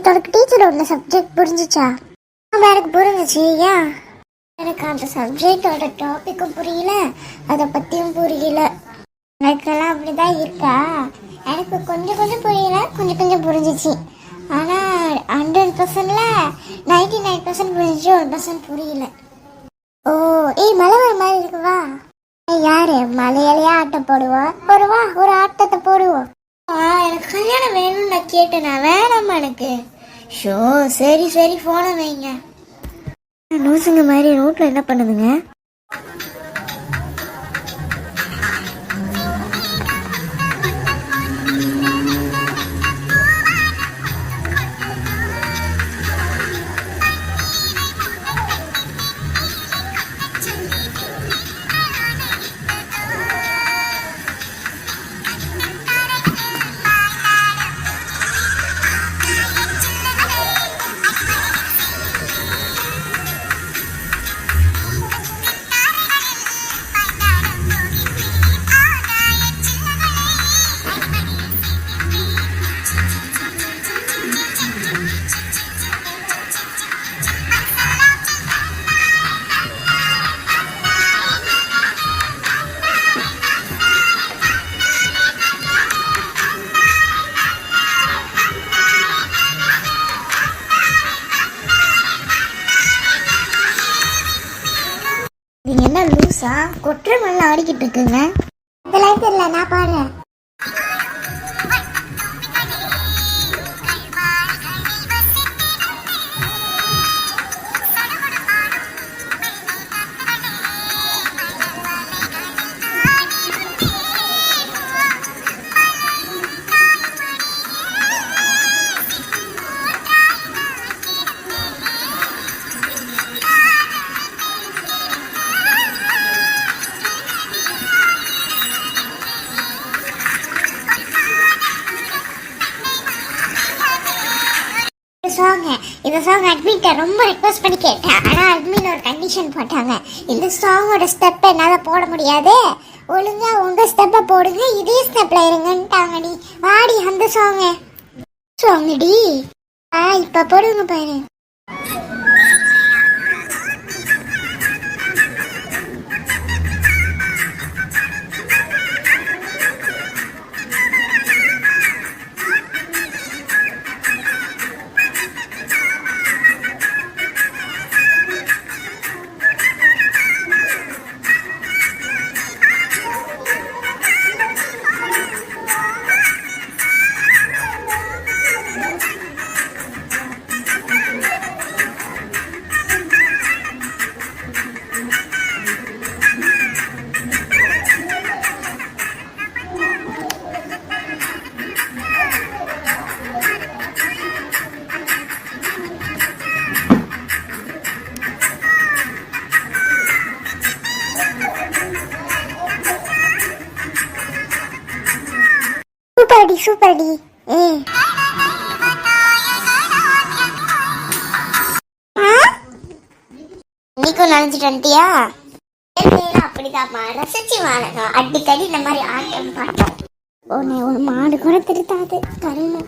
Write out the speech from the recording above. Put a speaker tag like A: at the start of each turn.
A: தனக்கு டீச்சரோட சப்ஜெக்ட் புரிஞ்சிச்சா? எனக்கு புரிஞ்சிச்சு. ஏன்? எனக்கு அந்த சப்ஜெக்டோட டாபிக்கும் புரியல, அதை பற்றியும் புரியல. எனக்கெல்லாம் அப்படிதான் இருக்கா? எனக்கு கொஞ்சம் கொஞ்சம் புரியல, கொஞ்சம் கொஞ்சம் புரிஞ்சிச்சு. ஆனால் 100%ல 99% புரிஞ்சிச்சு, 1% புரியல. ஓ, மழை வர மாதிரி இருக்குவா? யாரு மலையிலேயே ஆட்டம் போடுவா? ஒரு ஆட்டத்தை போடுவோம். எனக்கு கல்யாணம் வேணும்னு நான் கேட்டேனா? வேணாமா எனக்கு. ஷோ, சரி சரி, போன வைங்க. நூசுங்க மாதிரி ரோட்ல என்ன பண்ணுதுங்க? நீங்க என்ன லூசா? கொற்ற மல்ல ஆடிக்கிட்டு இருக்குங்க. அதெல்லாம் தெரியல, நான் பாடுறேன். இந்த சாங் அட்மிட்ட ரொம்ப ரிக்வெஸ்ட் பண்ணி கேட்டேன். ஆனால் அட்மின் ஒரு கண்டிஷன் போட்டாங்க. இந்த சாங்கோட ஸ்டெப் என்னால் போட முடியாது, ஒழுங்கா உங்க ஸ்டெப்பை போடுங்க, இதே ஸ்டெப்ல இருங்கன்ட்டாங்கடி. வாடி அந்த சாங்கடி. இப்போ போடுங்க பாரு. சூப்பர்டி. இன்னைக்கும் நினைச்சிட்டு வந்துட்டியா? அப்படிதான் ரசிச்சு வாழணும். அடிக்கடி இந்த மாதிரி ஆட்டம் பாட்டம். ஒன்னு மாடு கூட திருத்தாது கருணும்.